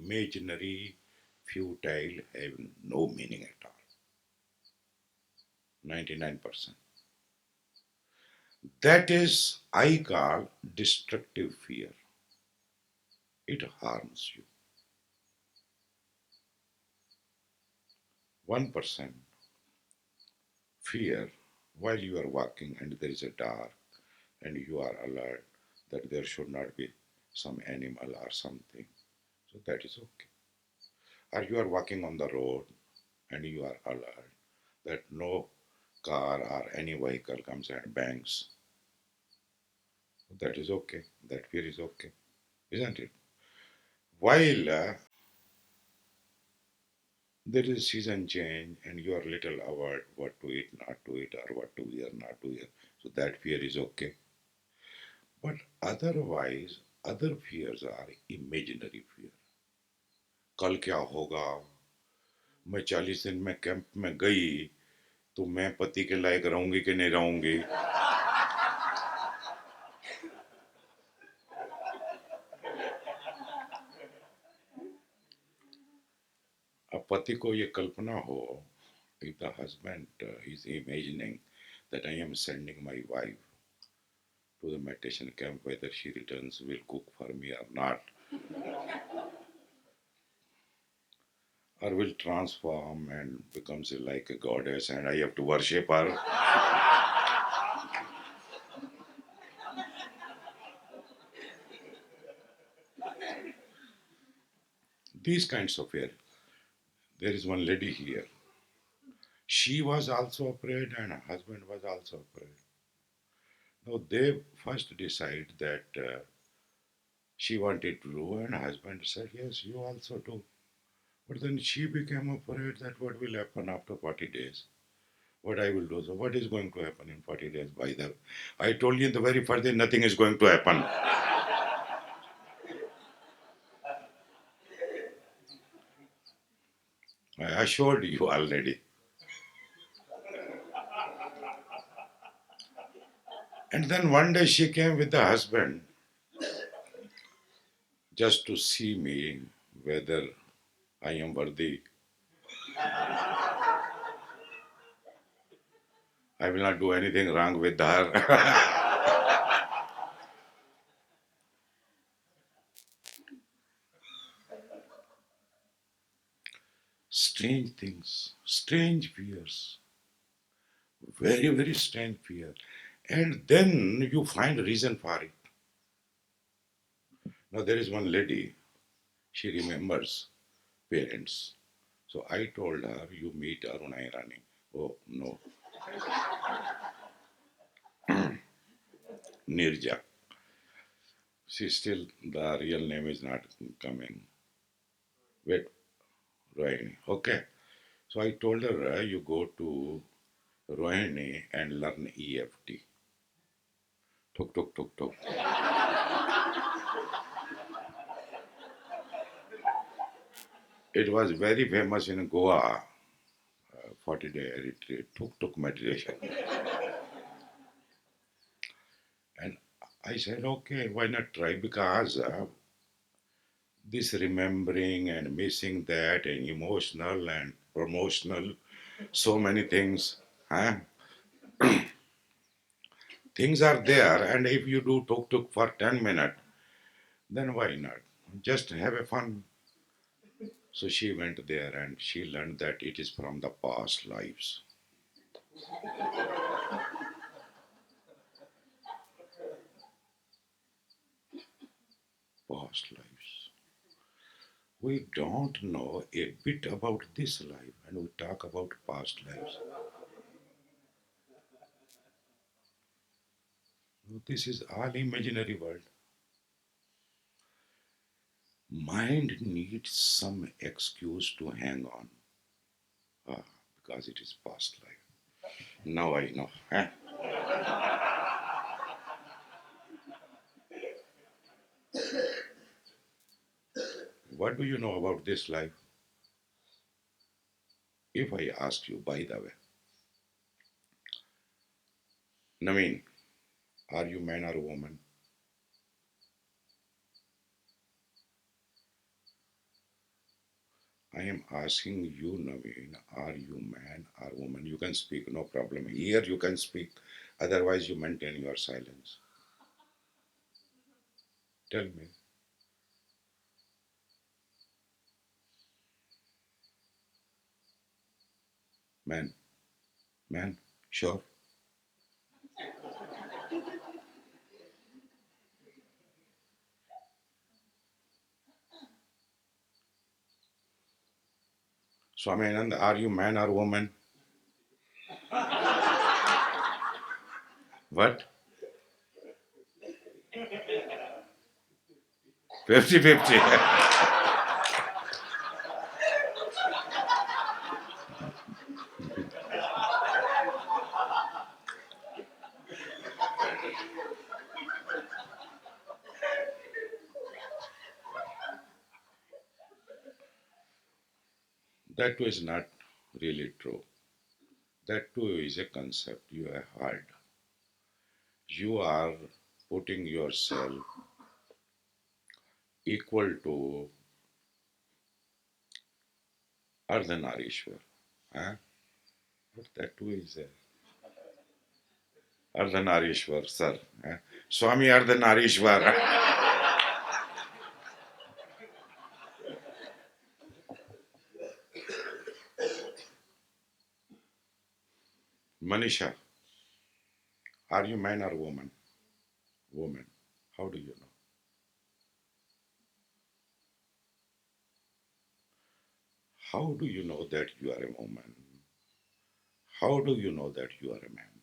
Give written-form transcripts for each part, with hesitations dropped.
imaginary, futile, have no meaning at all. 99%. That is, I call destructive fear. It harms you. 1% fear while you are walking and there is a dark and you are alert that there should not be some animal or something. So that is okay. Or you are walking on the road and you are alert that no car or any vehicle comes and bangs. That is okay. That fear is okay, isn't it? While there is season change and you are little aware what to eat, not to eat, or what to wear, not to wear. So that fear is okay. But otherwise, other fears are imaginary fear. कल क्या होगा? मैं 40 दिन में camp में गई तो मैं पति के लायक रहूंगी कि नहीं रहूंगी? अब पति को ये कल्पना हो, if the husband is imagining that I am sending my wife to the meditation camp, whether she returns will cook for me or not, or will transform and becomes like a goddess and I have to worship her. These kinds of fear. There is one lady here. She was also afraid and her husband was also afraid. Now they first decide that she wanted to do and husband said, yes, you also do. But then she became afraid that what will happen after 40 days. What I will do. So what is going to happen in 40 days? By the I told you in the very first day, nothing is going to happen. I assured you already. And then one day she came with the husband just to see me whether I am worthy. I will not do anything wrong with her. Strange things, strange fears, very, very strange fear. And then you find reason for it. Now there is one lady, she remembers parents. So I told her, you meet Aruna Irani. Oh, no, Nirja. She still, the real name is not coming. Wait, Rohini. Okay. So I told her, you go to Rohini and learn EFT. Tuk, tuk, tuk, tuk. It was very famous in Goa, 40-day retreat, tuk, tuk meditation. And I said, okay, why not try? Because this remembering and missing that and emotional and promotional, so many things. Huh? Things are there, and if you do tuk tuk for 10 minutes, then why not? Just have a fun. So she went there and she learned that it is from the past lives. Past lives. We don't know a bit about this life and we talk about past lives. This is all imaginary world. Mind needs some excuse to hang on. Ah, because it is past life. Now I know. Huh? What do you know about this life? If I ask you, by the way, Naveen, are you man or woman? I am asking you, Naveen, are you man or woman? You can speak, no problem. Here you can speak, otherwise, you maintain your silence. Tell me, man, man, sure. Swaminand, are you man or woman? What? 50-50. That is not really true. That too is a concept you have heard. You are putting yourself equal to Ardhanarishwar. Huh? But that too is a Ardhanarishwar, sir. Huh? Swami Ardhanarishwar. Manisha, are you man or woman? Woman. How do you know? How do you know that you are a woman? How do you know that you are a man?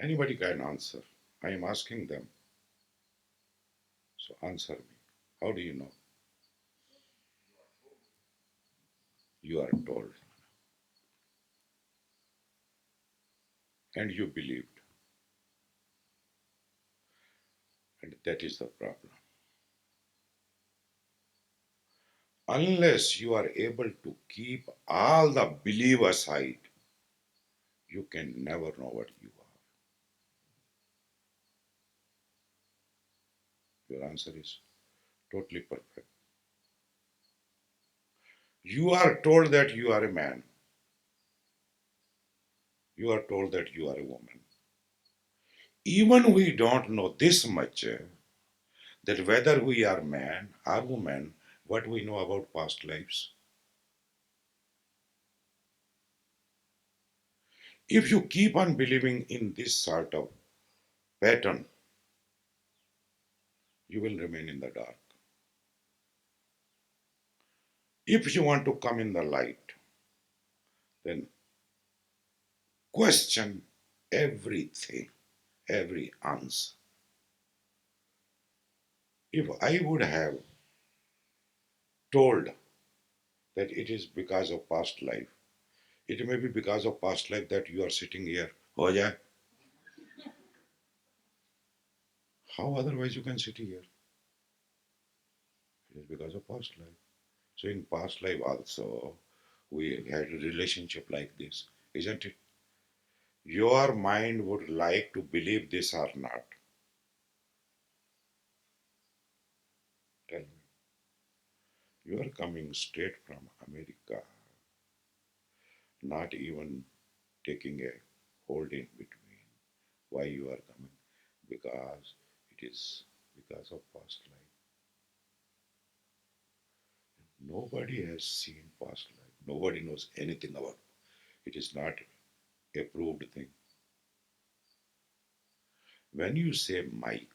Anybody can answer. I am asking them. So answer me. How do you know? You are told. And you believed. And that is the problem. Unless you are able to keep all the belief aside, you can never know what you are. Your answer is totally perfect. You are told that you are a man. You are told that you are a woman. Even we don't know this much that whether we are man or woman, what we know about past lives. If you keep on believing in this sort of pattern, you will remain in the dark. If you want to come in the light, then question everything, every answer. If I would have told that it is because of past life, it may be because of past life that you are sitting here. Oh yeah, how otherwise you can sit here? It is because of past life. So in past life also, we had a relationship like this, isn't it? Your mind would like to believe this or not. Tell me. You are coming straight from America, not even taking a hold in between. Why you are coming? Because it is because of past life. Nobody has seen past life. Nobody knows anything about it. It is not a proved thing. When you say mic,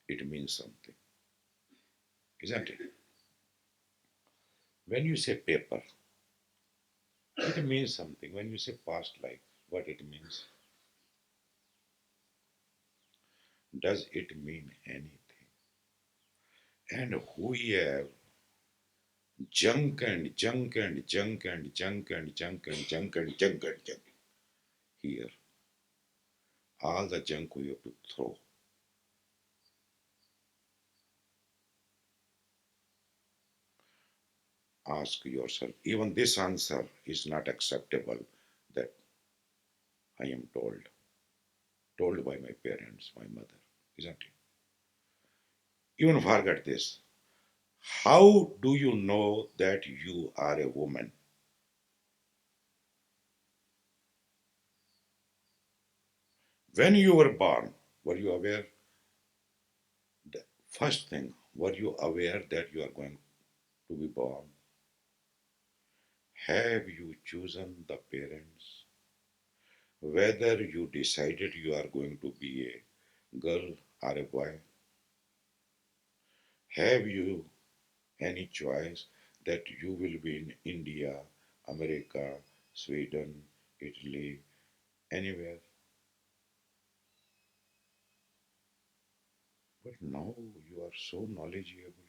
it means something, isn't it? When you say paper, it means something. When you say past life, what it means? Does it mean anything? And we have junk and junk and junk and junk and junk and junk and junk and junk here. All the junk we have to throw. Ask yourself. Even this answer is not acceptable that I am told by my parents, my mother. isn't it? Even forget this. How do you know that you are a woman? When you were born, were you aware? The first thing, were you aware that you are going to be born? Have you chosen the parents? Whether you decided you are going to be a girl or a boy? Have you any choice that you will be in India, America, Sweden, Italy, anywhere? But now you are so knowledgeable.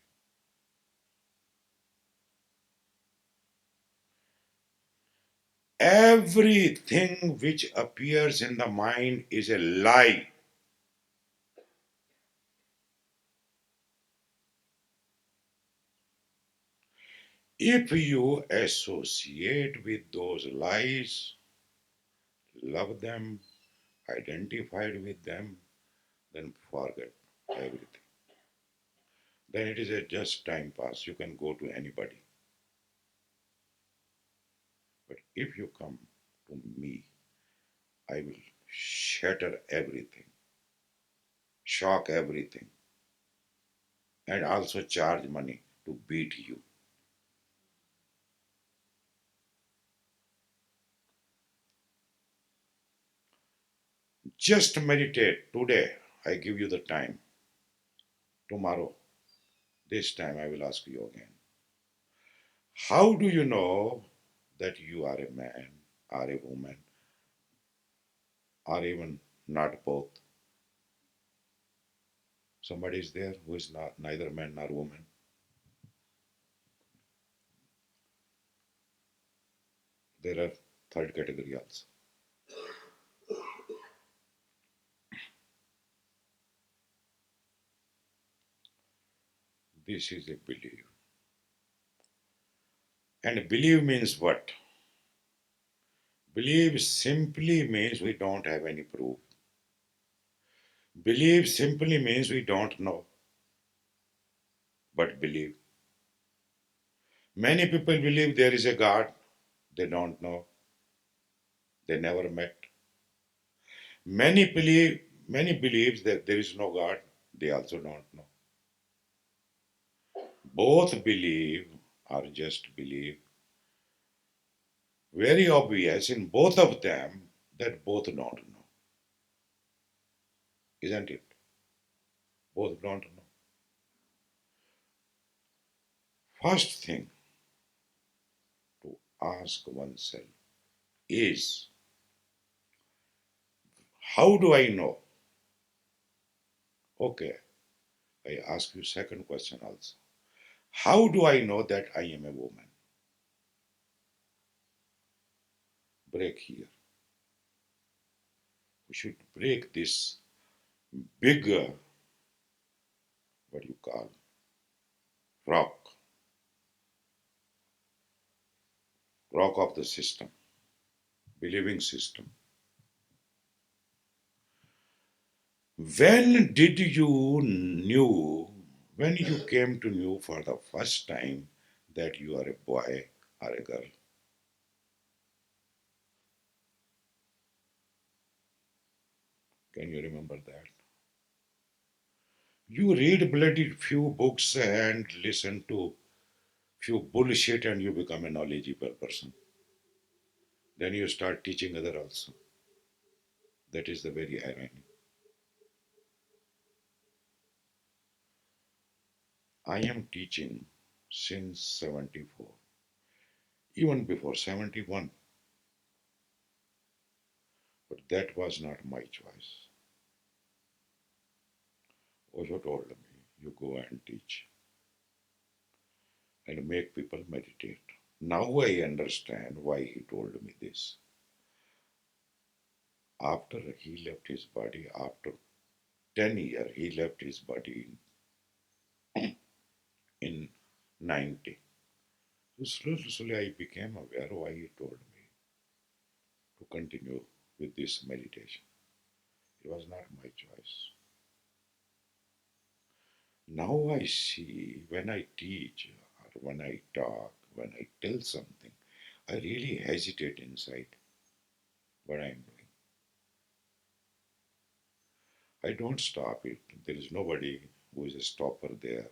Everything which appears in the mind is a lie. If you associate with those lies, love them, identified with them, then forget everything. Then it is a just time pass. You can go to anybody. But if you come to me, I will shatter everything, shock everything, and also charge money to beat you. Just meditate today. I give you the time. Tomorrow, this time I will ask you again. How do you know that you are a man or a woman or even not both? Somebody is there who is not neither man nor woman. There are third category also. This is a belief. And believe means what? Believe simply means we don't have any proof. Believe simply means we don't know, but believe. Many people believe there is a God, they don't know, they never met. Many believes that there is no God, they also don't know. Both believe or just believe. Very obvious in both of them that both don't know, isn't it? Both don't know. First thing to ask oneself is, how do I know? Okay, I ask you second question also. How do I know that I am a woman? Break here. We should break this bigger, what you call, rock, rock of the system, believing system. When did you knew, when you came to know for the first time that you are a boy or a girl? Can you remember that? You read bloody few books and listen to few bullshit and you become a knowledgeable person. Then you start teaching other also. That is the very irony. I am teaching since 74, even before 71, but that was not my choice. Osho told me, you go and teach and make people meditate. Now I understand why he told me this. After he left his body, after 10 years, he left his body in 90. So slowly I became aware why he told me to continue with this meditation. It was not my choice. Now I see when I teach or when I talk, when I tell something, I really hesitate inside what I'm doing. I don't stop it. There is nobody who is a stopper there.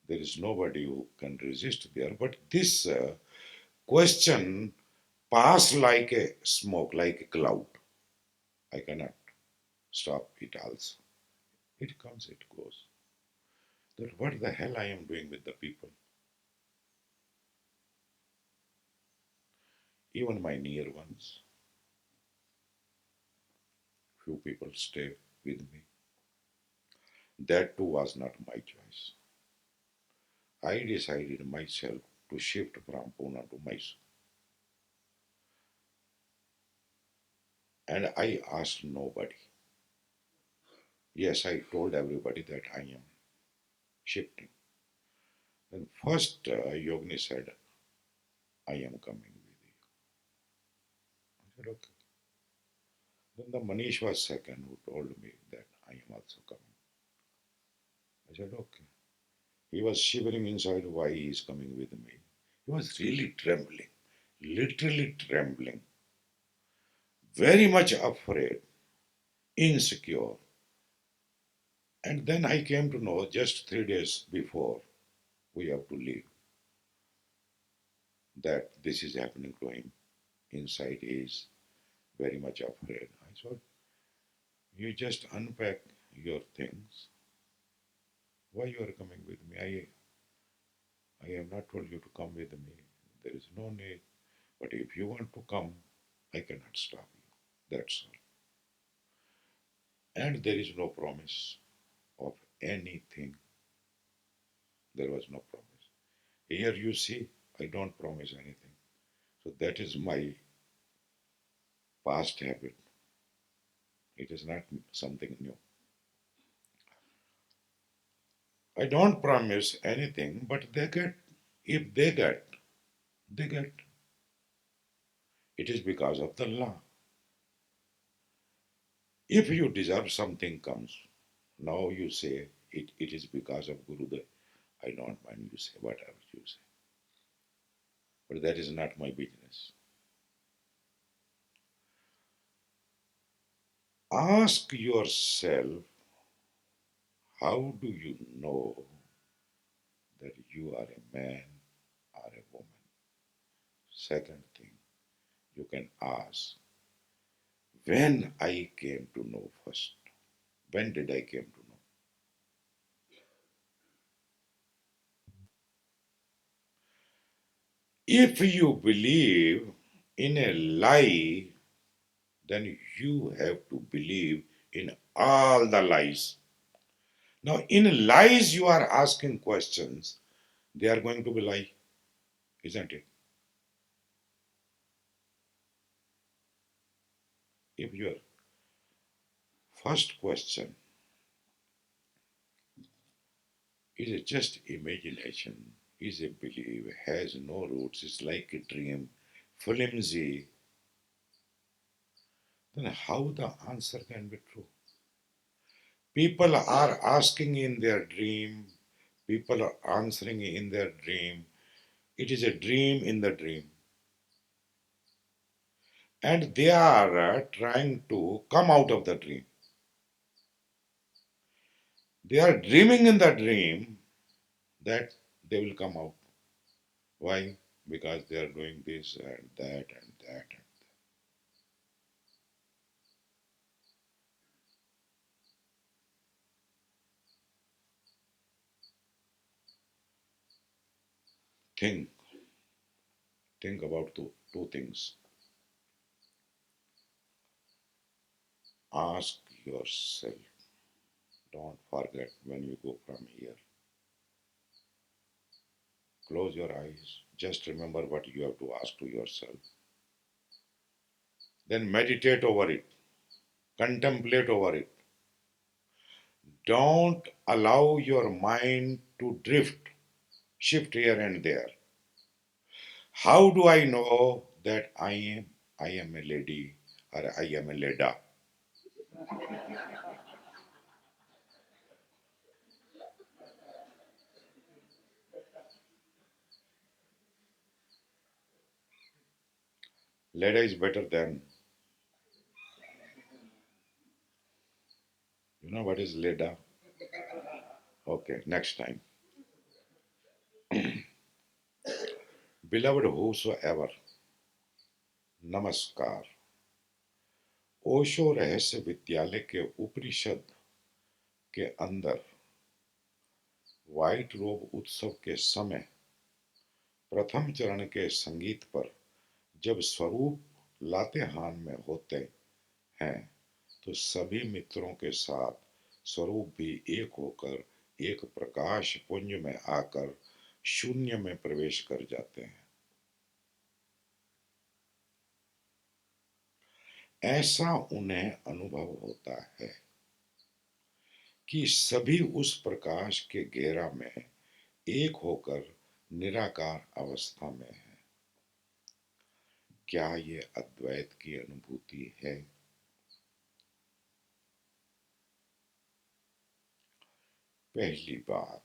There is nobody who can resist there. But this question pass like a smoke, like a cloud. I cannot stop it also. It comes, it goes. That what the hell I am doing with the people? Even my near ones, few people stay with me. That too was not my choice. I decided myself to shift from Pune to Mysore. And I asked nobody. Yes, I told everybody that I am shifting. Then first Yogni said, I am coming with you. I said, okay. Then the Manish was second who told me that I am also coming. I said, okay. He was shivering inside why he is coming with me. He was really trembling, literally trembling, very much afraid, insecure. And then I came to know just 3 days before we have to leave that this is happening to him. Inside he is very much afraid. I thought, you just unpack your things. Why you are coming with me? I have not told you to come with me. There is no need. But if you want to come, I cannot stop you. That's all. And there is no promise of anything. There was no promise. Here you see, I don't promise anything. So that is my past habit. It is not something new. I don't promise anything, but they get, if they get, they get. It is because of the law. If you deserve something comes, now you say it is because of Gurudev. I don't mind you say whatever you say. But that is not my business. Ask yourself, how do you know that you are a man or a woman? Second thing, you can ask, when I came to know first? When did I came to know? If you believe in a lie, then you have to believe in all the lies. Now, in lies, you are asking questions, they are going to be lie, isn't it? If your first question is it just imagination, is a belief, has no roots, is like a dream, flimsy, then how the answer can be true? People are asking in their dream, people are answering in their dream. It is a dream in the dream. And they are trying to come out of the dream. They are dreaming in the dream that they will come out. Why? Because they are doing this and that and that. Think, think about two things. Ask yourself. Don't forget when you go from here. Close your eyes. Just remember what you have to ask to yourself. Then meditate over it. Contemplate over it. Don't allow your mind to drift, shift here and there. How do I know that I am a lady or I am a leda? Leda is better than, you know what is Leda? Okay, next time. Beloved whosoever, नमस्कार। ओशो रहस्य विद्यालय के उपनिषद के अंदर white रोब उत्सव के समय प्रथम चरण के संगीत पर जब स्वरूप लातेहान में होते हैं तो सभी मित्रों के साथ स्वरूप भी एक होकर एक प्रकाश पुंज में आकर शून्य में प्रवेश कर जाते हैं। ऐसा उन्हें अनुभव होता है कि सभी उस प्रकाश के घेरा में एक होकर निराकार अवस्था में है। क्या ये अद्वैत की अनुभूति है? पहली बात,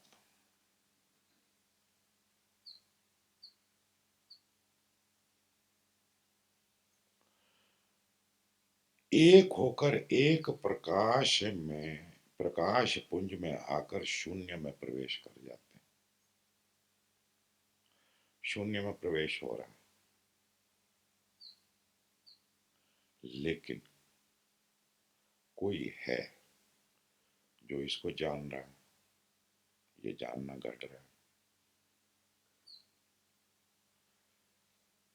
एक होकर एक प्रकाश पुंज में आकर शून्य में प्रवेश कर जाते हैं। शून्य में प्रवेश हो रहा है, लेकिन कोई है जो इसको जान रहा है। ये जानना घट रहा है।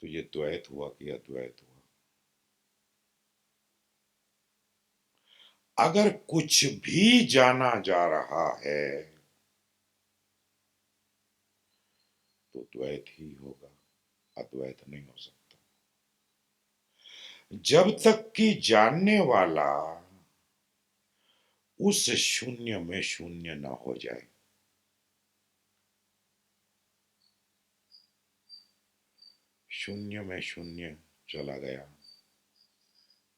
तो ये द्वैत हुआ कि अद्वैत हुआ? अगर कुछ भी जाना जा रहा है तो द्वैत ही होगा, अद्वैत नहीं हो सकता। जब तक कि जानने वाला उस शून्य में शून्य ना हो जाए। शून्य में शून्य चला गया,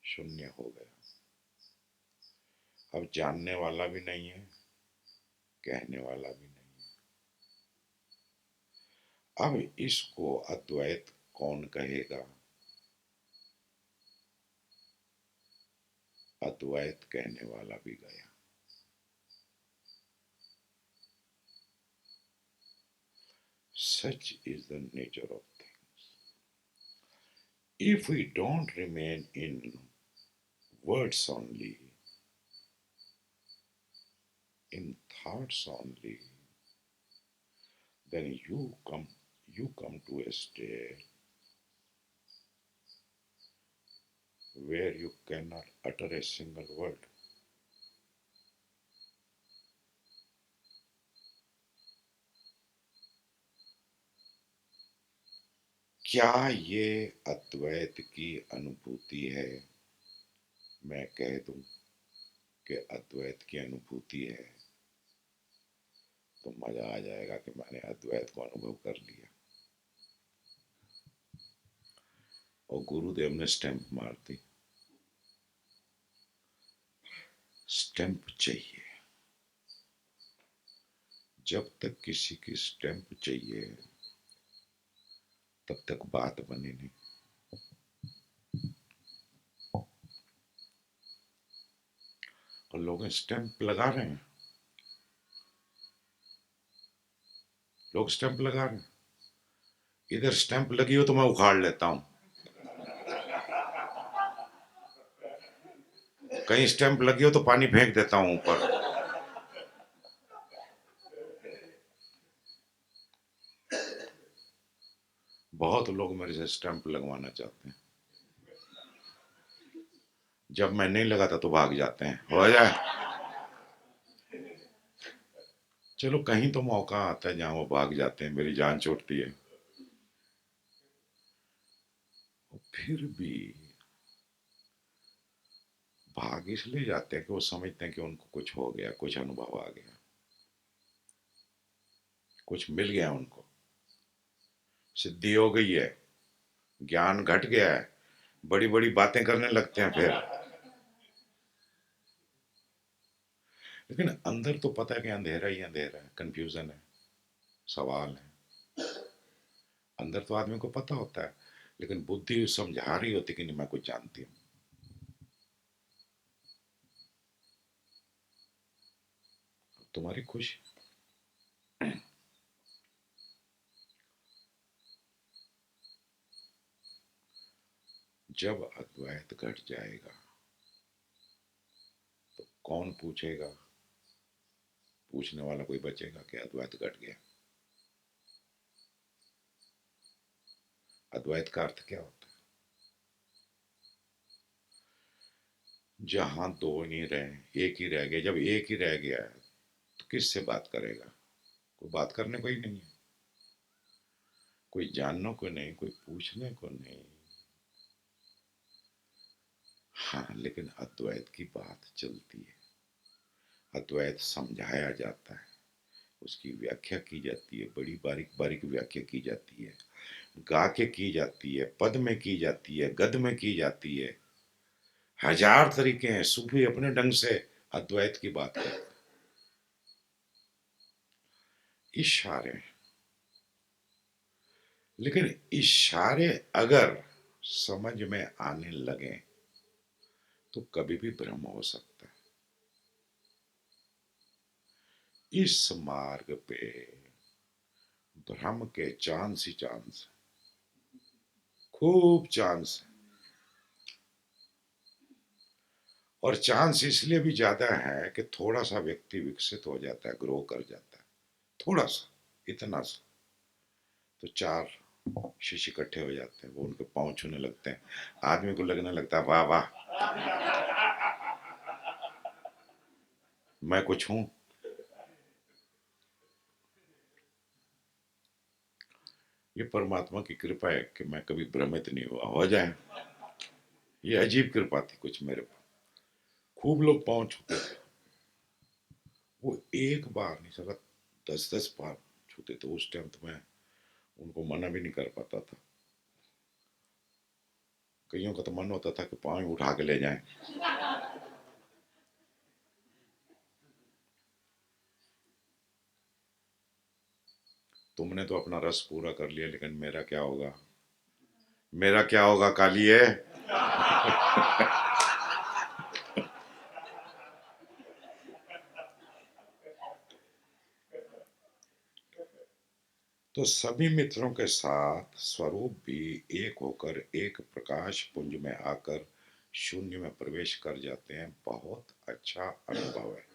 शून्य हो गया। अब जानने वाला भी नहीं है, कहने वाला भी नहीं है। अब इसको अद्वैत कौन कहेगा? अद्वैत कहने वाला भी गया। Such is the nature of things. If we don't remain in words only, in thoughts only, then you come to a state where you cannot utter a single word. क्या ये अद्वैत की अनुभूति है? मैं कह दूं कि अद्वैत की अनुभूति है तो मजा आ जाएगा कि मैंने अद्वैत को अनुभव कर लिया। और गुरुदेव ने स्टैंप मार दी। स्टैंप चाहिए। जब तक किसी की स्टैंप चाहिए तब तक बात बनी नहीं। और लोग स्टैंप लगा रहे हैं, लोग स्टैंप लगा रहे हैं। इधर स्टैंप लगी हो तो मैं उखाड़ लेता हूं। कहीं स्टैंप लगी हो तो पानी फेंक देता हूं ऊपर। बहुत लोग मेरे से स्टैंप लगवाना चाहते हैं। जब मैं नहीं लगाता तो भाग जाते हैं। हो जाए, चलो कहीं तो मौका आता है जहां वो भाग जाते हैं, मेरी जान छूटती है। फिर भी भाग इसलिए जाते हैं कि वो समझते हैं कि उनको कुछ हो गया, कुछ अनुभव आ गया, कुछ मिल गया, उनको सिद्धि हो गई है, ज्ञान घट गया है, बड़ी बड़ी बातें करने लगते हैं फिर। लेकिन अंदर तो पता है कि अंधेरा ही अंधेरा है, कंफ्यूजन है, सवाल है। अंदर तो आदमी को पता होता है लेकिन बुद्धि समझा रही होती कि नहीं मैं कुछ जानती हूं। तुम्हारी खुशी। जब अद्वैत घट जाएगा तो कौन पूछेगा? पूछने वाला कोई बचेगा कि अद्वैत घट गया? अद्वैत का अर्थ क्या होता है? जहां दो नहीं रहे, एक ही रह गया। जब एक ही रह गया है तो किससे बात करेगा? कोई बात करने को ही नहीं है, कोई जानने को नहीं, कोई पूछने को नहीं। हाँ, लेकिन अद्वैत की बात चलती है, अद्वैत समझाया जाता है, उसकी व्याख्या की जाती है, बड़ी बारीक बारीक व्याख्या की जाती है, गा के की जाती है, पद में की जाती है, गद में की जाती है। हजार तरीके हैं। सूफी अपने ढंग से अद्वैत की बात करते हैं। इशारे, लेकिन इशारे अगर समझ में आने लगे तो कभी भी भ्रम हो सकता है। इस मार्ग पे भ्रम के चांस ही चांस, खूब चांस। और चांस इसलिए भी ज्यादा है कि थोड़ा सा व्यक्ति विकसित हो जाता है, ग्रो कर जाता है, थोड़ा सा, इतना सा, तो चार शिष्य इकट्ठे हो जाते हैं, वो उनके पांव छूने लगते हैं। आदमी को लगने लगता है वाह वाह, मैं कुछ हूं। ये परमात्मा की कृपा है कि मैं कभी भ्रमित नहीं हुआ। हो जाए, ये अजीब कृपा थी कुछ मेरे पर। खूब लोग पांव छूते थे, वो एक बार नहीं सका, 10-10 बार छूते थे। उस टाइम तो मैं उनको मना भी नहीं कर पाता था। कईयों का तो मन होता था कि पांव ही उठा के ले जाएं। तुमने तो अपना रस पूरा कर लिया, लेकिन मेरा क्या होगा? मेरा क्या होगा कालिए? तो सभी मित्रों के साथ स्वरूप भी एक होकर एक प्रकाश पुंज में आकर शून्य में प्रवेश कर जाते हैं। बहुत अच्छा अनुभव है,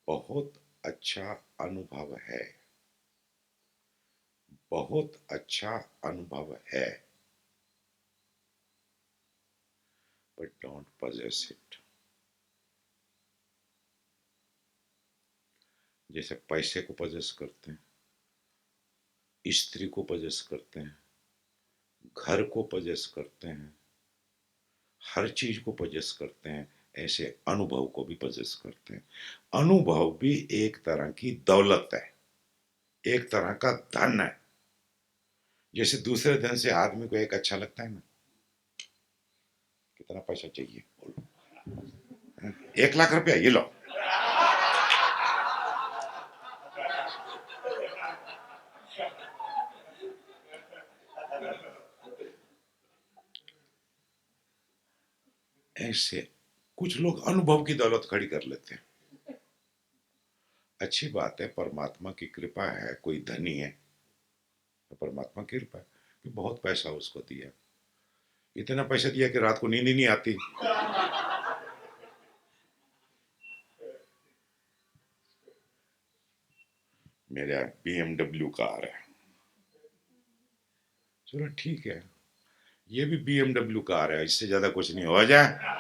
बहुत अच्छा अनुभव है, बहुत अच्छा अनुभव है। But don't possess it. जैसे पैसे को पजेस करते हैं, स्त्री को पजेस करते हैं, घर को पजेस करते हैं, हर चीज को पजेस करते हैं, ऐसे अनुभव को भी पजेस करते हैं। अनुभव भी एक तरह की दौलत है, एक तरह का धन है। जैसे दूसरे धन से आदमी को एक अच्छा लगता है ना, कितना पैसा चाहिए बोलो, 1 लाख रुपया, ये लो। ऐसे कुछ लोग अनुभव की दौलत खड़ी कर लेते हैं। अच्छी बात है, परमात्मा की कृपा है, कोई धनी है तो परमात्मा की कृपा है कि बहुत पैसा उसको दिया, इतना पैसा दिया कि रात को नींद ही नहीं आती। मेरा BMW कार है, चलो ठीक है, ये भी BMW कार है, इससे ज्यादा कुछ नहीं हो जाए।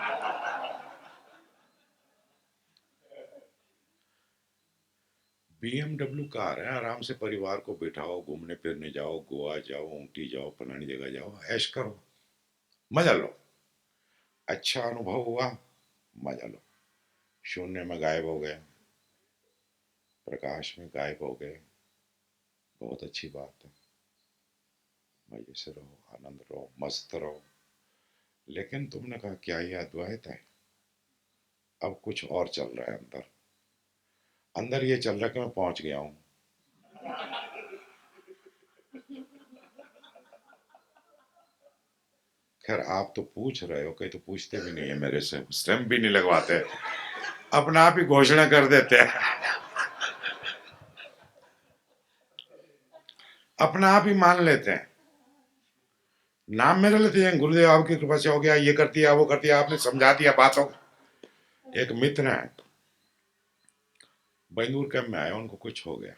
BMW कार है, आराम से परिवार को बिठाओ, घूमने फिरने जाओ, गोवा जाओ, ऊटी जाओ, फलानी जगह जाओ, ऐश करो, मजा लो। अच्छा अनुभव हुआ, मजा लो। शून्य में गायब हो गए, प्रकाश में गायब हो गए, बहुत अच्छी बात है। मजे से रहो, आनंद रहो, मस्त रहो। लेकिन तुमने कहा क्या ये अद्वैत है? अब कुछ और चल रहा है अंदर। अंदर ये चल रहा है कि मैं पहुंच गया हूं। खैर आप तो पूछ रहे हो, कई तो पूछते भी नहीं है मेरे से, स्टैम्प भी नहीं लगवाते, अपना आप ही घोषणा कर देते हैं, अपना आप ही मान लेते हैं, नाम मेरा लेते हैं, गुरुदेव आपकी कृपा से हो गया, ये कर दिया वो कर दिया, आपने समझा दिया बातों। एक मित्र है, बैंगूर कैंप में आया, उनको कुछ हो गया,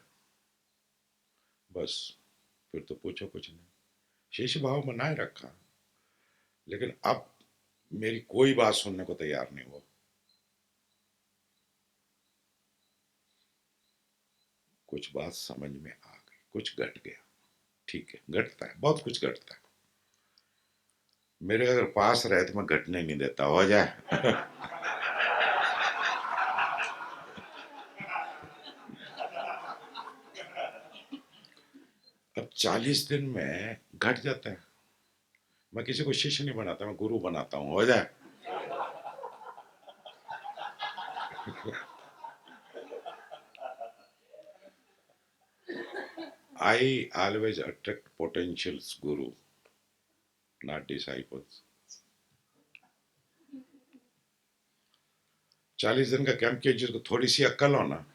बस फिर तो पूछो कुछ नहीं, शेष भाव बनाए रखा, लेकिन अब मेरी कोई बात सुनने को तैयार नहीं हुआ। कुछ बात समझ में आ गई, कुछ घट गया, ठीक है, घटता है, बहुत कुछ घटता है, मेरे अगर पास रहे तो मैं घटने नहीं देता, हो जाए। अब 40 दिन में घट जाता है, मैं किसी को शिष्य नहीं बनाता, मैं गुरु बनाता हूँ, हो जाए। I always attract potentials, guru, not disciples. 40 दिन का कैंप किया, जिसको थोड़ी सी अक्ल हो ना,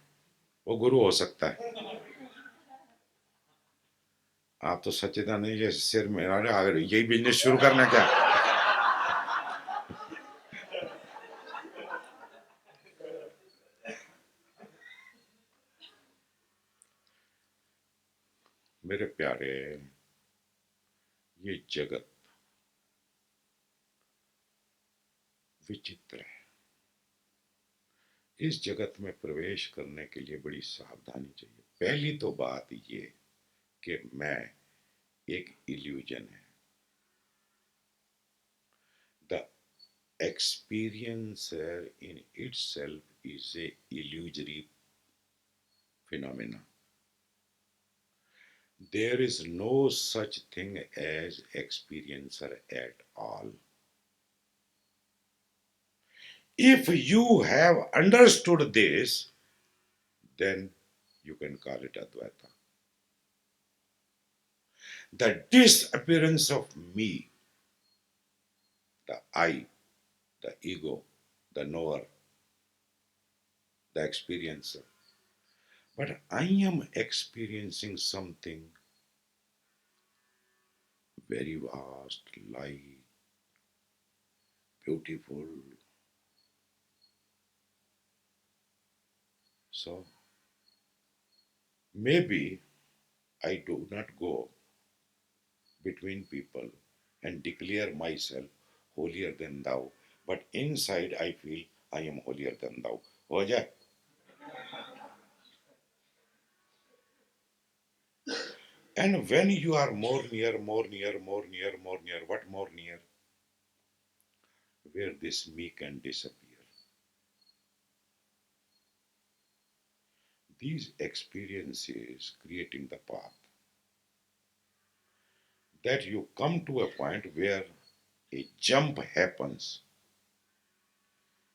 वो गुरु हो सकता है। आप तो सच्चिदानंद जी सिर में, अरे अगर यही बिजनेस शुरू करना क्या। मेरे प्यारे, ये जगत विचित्र है, इस जगत में प्रवेश करने के लिए बड़ी सावधानी चाहिए। पहली तो बात ये कि मैं एक इल्यूजन है, the experiencer in itself is a illusory phenomena. There is no such thing as experiencer at all. If you have understood this, then you can call it Advaita. The disappearance of me, the I, the ego, the knower, the experiencer. But I am experiencing something very vast, light, beautiful. So maybe I do not go between people and declare myself holier than thou, but inside I feel I am holier than thou. हो जाए। And when you are more near, more near, more near, more near, what more near? Where this me can disappear. These experiences creating the path, that you come to a point where a jump happens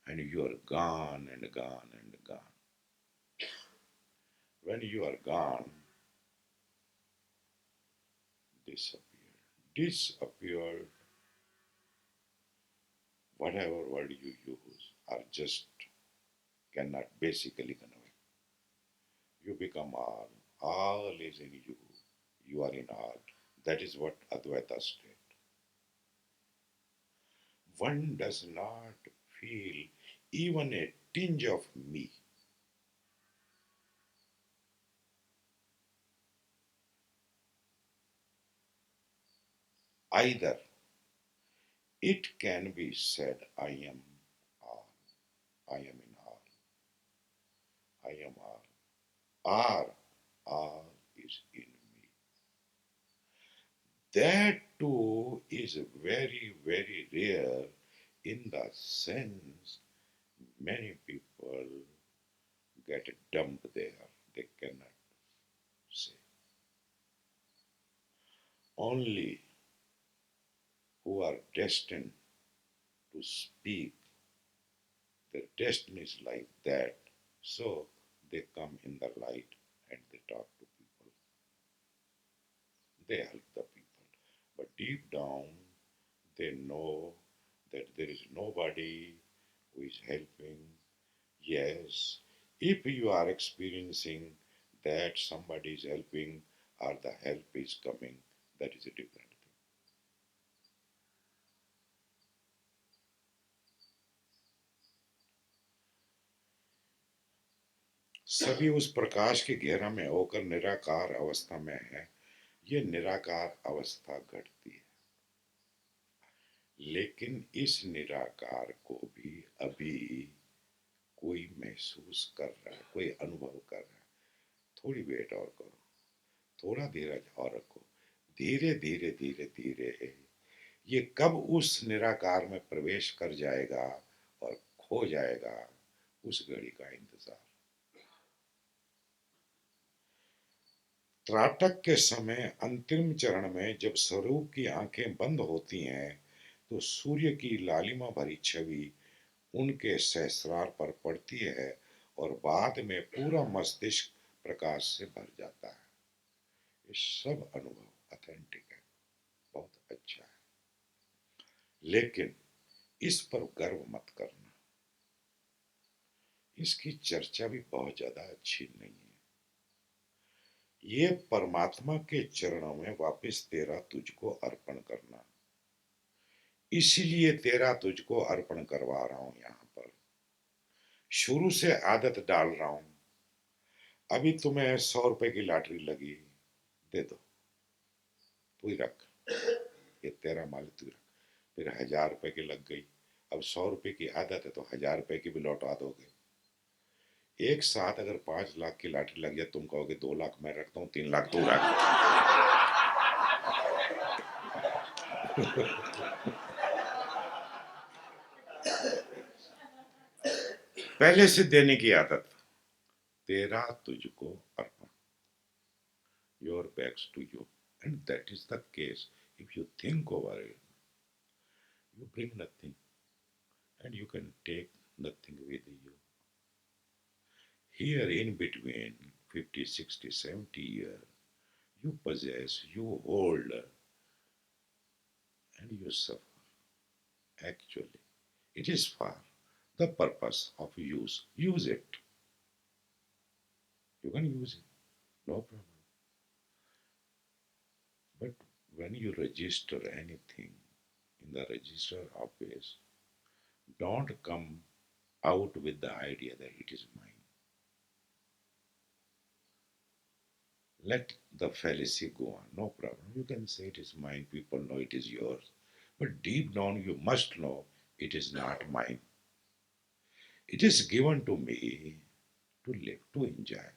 and you are gone and gone and gone. When you are gone, disappeared. Disappeared, whatever word you use, are just cannot basically convey. You become all. All is in you. You are in all. That is what Advaita state. One does not feel even a tinge of me. Either it can be said, I am all. I am in all. I am all. Or all is in me. That too is very, very rare, in the sense many people get dumped there. They cannot say. Only who are destined to speak, their destiny is like that. So they come in the light and they talk to people. They help the people. But deep down, they know that there is nobody who is helping. Yes, if you are experiencing that somebody is helping or the help is coming, that is a different thing. सभी उस प्रकाश के घेरा में होकर निराकार अवस्था में है। ये निराकार अवस्था घटती है, लेकिन इस निराकार को भी अभी कोई महसूस कर रहा है, कोई अनुभव कर रहा है। थोड़ी वेट और करो, थोड़ा धीरज और रखो। धीरे धीरे धीरे धीरे ये कब उस निराकार में प्रवेश कर जाएगा और खो जाएगा, उस घड़ी का इंतजार। त्राटक के समय अंतिम चरण में जब स्वरूप की आंखें बंद होती हैं तो सूर्य की लालिमा भरी छवि उनके सहस्रार पर पड़ती है और बाद में पूरा मस्तिष्क प्रकाश से भर जाता है। ये सब अनुभव ऑथेंटिक है, बहुत अच्छा है, लेकिन इस पर गर्व मत करना। इसकी चर्चा भी बहुत ज्यादा अच्छी नहीं है। ये परमात्मा के चरणों में वापस तेरा तुझको अर्पण करना, इसलिए तेरा तुझको अर्पण करवा रहा हूं। यहां पर शुरू से आदत डाल रहा हूं। अभी तुम्हें 100 रुपए की लॉटरी लगी, दे दो, तू ही रख, ये तेरा माल, तू ही रख। फिर 1000 रुपए की लग गई, अब 100 रुपए की आदत है तो 1000 रुपए की भी लौटा दोगे। एक साथ अगर 5 लाख की लॉटरी लग जाए, तुम कहोगे 2 लाख मैं रखता हूँ, 3 लाख तू रख। पहले से देने की आदत। तेरा तुझको अर्पण, your backs to you, and that is the case. If you think over it, you bring nothing and you can take nothing with you. Here in between 50, 60, 70 years, you possess, you hold, and you suffer. Actually, it is for the purpose of use. Use it. You can use it, no problem. But when you register anything in the register office, don't come out with the idea that it is mine. Let the fallacy go on, no problem. You can say it is mine, people know it is yours. But deep down, you must know it is not mine. It is given to me to live, to enjoy,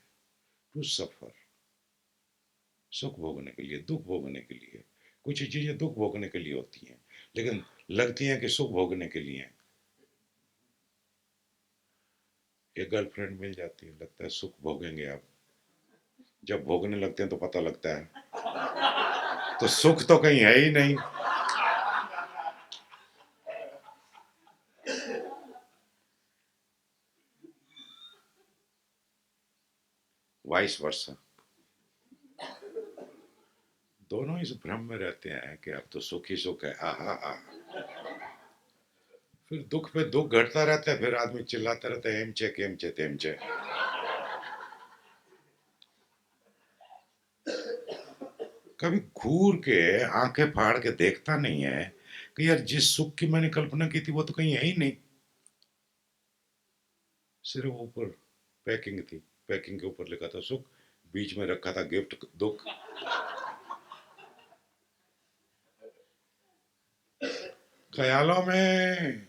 to suffer. सुख भोगने के लिए, दुख भोगने के लिए। कुछ चीजें दुख भोगने के लिए होती हैं, लेकिन लगती हैं कि सुख भोगने के लिए। एक गर्लफ्रेंड मिल जाती है, लगता है सुख भोगेंगे अब। जब भोगने लगते हैं तो पता लगता है तो सुख तो कहीं है ही नहीं। वाइस वर्सा, दोनों इस भ्रम में रहते हैं कि अब तो सुख ही सुख है, आहा आ। फिर दुख पे दुख घटता रहता है, फिर आदमी चिल्लाता रहता है एमचे केमचे तेमचे। कभी घूर के आंखें फाड़ के देखता नहीं है कि यार जिस सुख की मैंने कल्पना की थी वो तो कहीं है ही नहीं। सिर्फ ऊपर पैकिंग थी, पैकिंग के ऊपर लिखा था सुख, बीच में रखा था गिफ्ट दुख। ख्यालों में।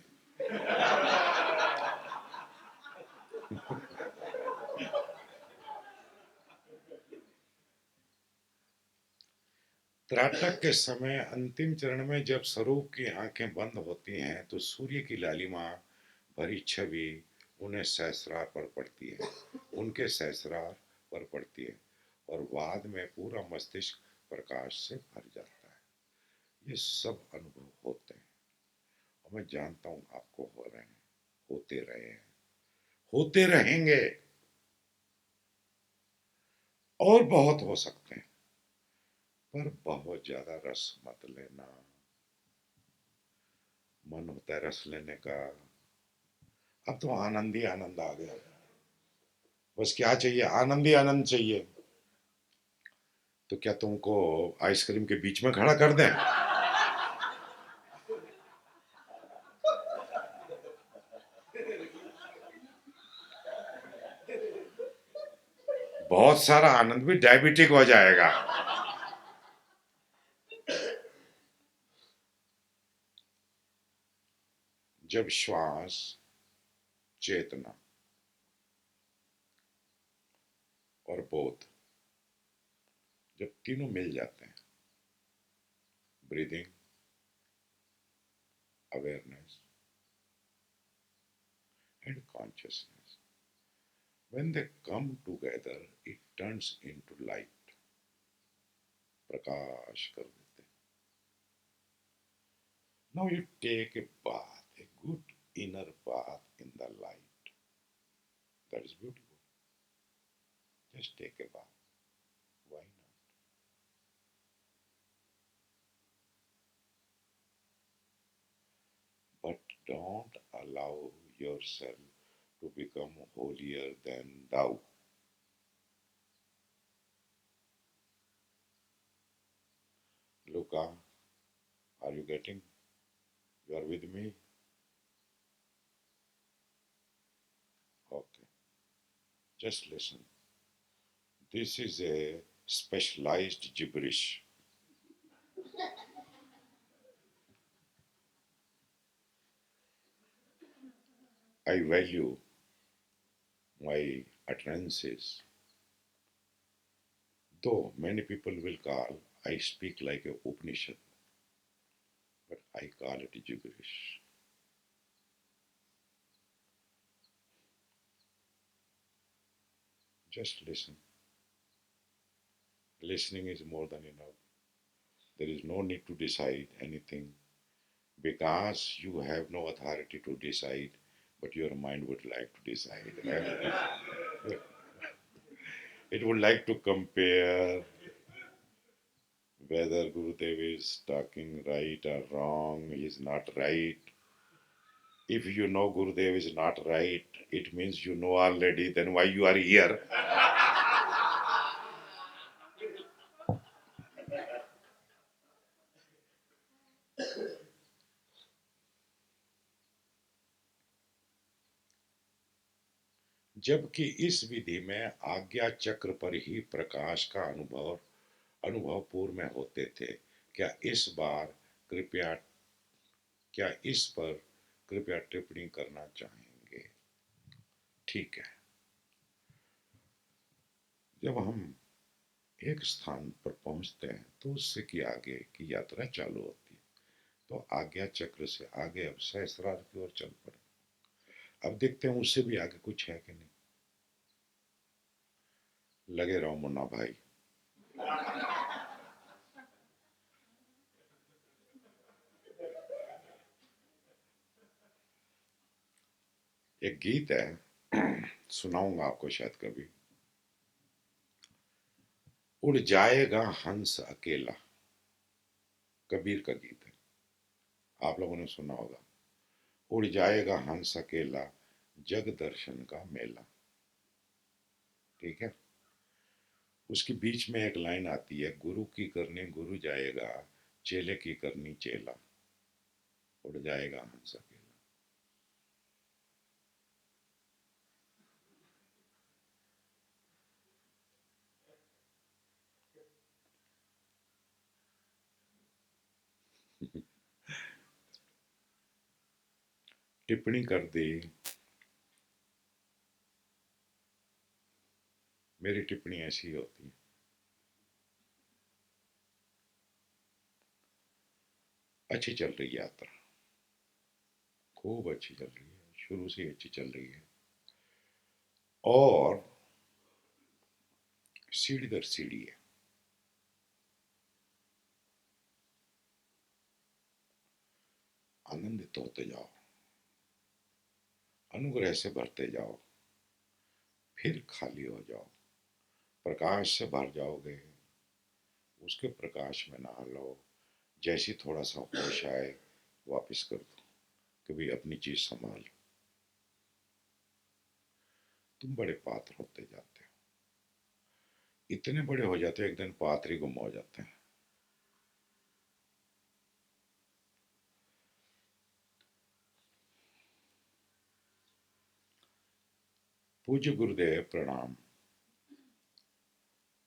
त्राटक के समय अंतिम चरण में जब स्वरूप की आंखें बंद होती हैं तो सूर्य की लालिमा भरी छवि उन्हें सहस्रार पर पड़ती है, उनके सहस्रार पर पड़ती है और बाद में पूरा मस्तिष्क प्रकाश से भर जाता है। ये सब अनुभव होते हैं और मैं जानता हूं आपको हो रहे हैं, होते रहे हैं, होते रहेंगे और बहुत हो सकते हैं। पर बहुत ज्यादा रस मत लेना। मन होता है रस लेने का। अब तो आनंद ही आनंद आ गया, बस क्या चाहिए, आनंद ही आनंद चाहिए। तो क्या तुमको आइसक्रीम के बीच में खड़ा कर दें? बहुत सारा आनंद भी डायबिटिक हो जाएगा। जब श्वास, चेतना और बोध, जब तीनों मिल जाते हैं, breathing, awareness and consciousness, when they come together, it turns into light, प्रकाश कर देते हैं। Now you take a bath, a good inner bath in the light. That is beautiful. Just take a bath. Why not? But don't allow yourself to become holier than thou. Luca, are you getting? You are with me? Okay. Just listen. This is a specialized gibberish. I value my utterances, though many people will call I speak like a Upanishad, but I call it gibberish. Just listen. Listening is more than enough. There is no need to decide anything because you have no authority to decide, but your mind would like to decide. It would like to compare whether Gurudev is talking right or wrong, he is not right. If you know Gurudev is not right, it means you know already, then why you are here? जबकि इस विधि में आज्ञा चक्र पर ही प्रकाश का अनुभव पूर्व में होते थे। क्या इस बार कृपया क्या इस पर कृपया टिप्पणी करना चाहेंगे? ठीक है। जब हम एक स्थान पर पहुंचते हैं तो उससे की आगे की यात्रा चालू होती है। तो आज्ञा चक्र से आगे अब सहस्रार की ओर चल पड़े। अब देखते हैं उससे भी आगे कुछ है कि नहीं। लगे रहो मुन्ना भाई। एक गीत है, सुनाऊंगा आपको शायद कभी। उड़ जाएगा हंस अकेला, कबीर का गीत है, आप लोगों ने सुना होगा। उड़ जाएगा हंस अकेला, जग दर्शन का मेला। ठीक है। उसके बीच में एक लाइन आती है, गुरु की करनी गुरु जाएगा, चेले की करनी चेला। उड़ जाएगा हंस अकेला। टिप्पणी कर दी। मेरी टिप्पणी ऐसी होती है। अच्छी चल रही यात्रा, खूब अच्छी चल रही है, शुरू से अच्छी चल रही है। और सीढ़ी दर सीढ़ी है। आनंदित होते जाओ, अनुग्रह से भरते जाओ, फिर खाली हो जाओ, प्रकाश से भर जाओगे, उसके प्रकाश में नहा लो। जैसी थोड़ा सा होश आए वापस कर दो। कभी अपनी चीज संभाल। तुम बड़े पात्र होते जाते हो, इतने बड़े हो जाते हो, एक दिन पात्र ही गुम हो जाते हैं। पूज्य गुरुदेव प्रणाम।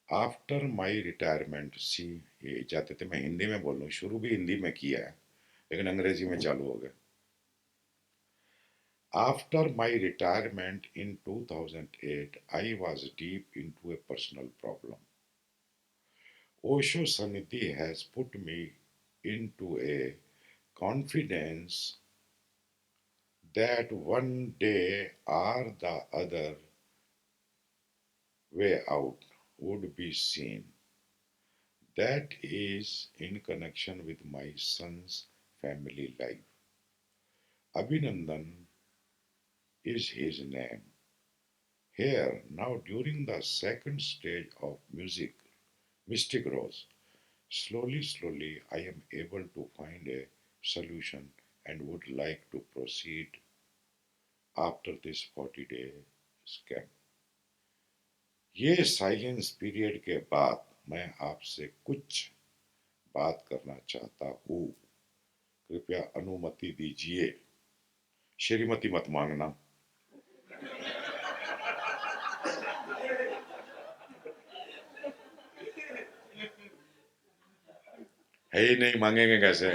आफ्टर माई रिटायरमेंट सी, ये चाहते थे मैं हिंदी में बोलूं, शुरू भी हिंदी में किया है लेकिन अंग्रेजी में चालू हो गया। After my retirement in 2008 I was deep into a personal problem. Osho Samiti has put me into a confidence that one day or the other way out would be seen. That is in connection with my son's family life. Abhinandan is his name. Here, now during the second stage of music, Mystic Rose, slowly, I am able to find a solution and would like to proceed after this 40-day scam. ये silence period के बाद मैं आपसे कुछ बात करना चाहता हूँ। कृपया अनुमति दीजिए। श्रीमती मत मांगना। है ही नहीं, मांगेंगे कैसे?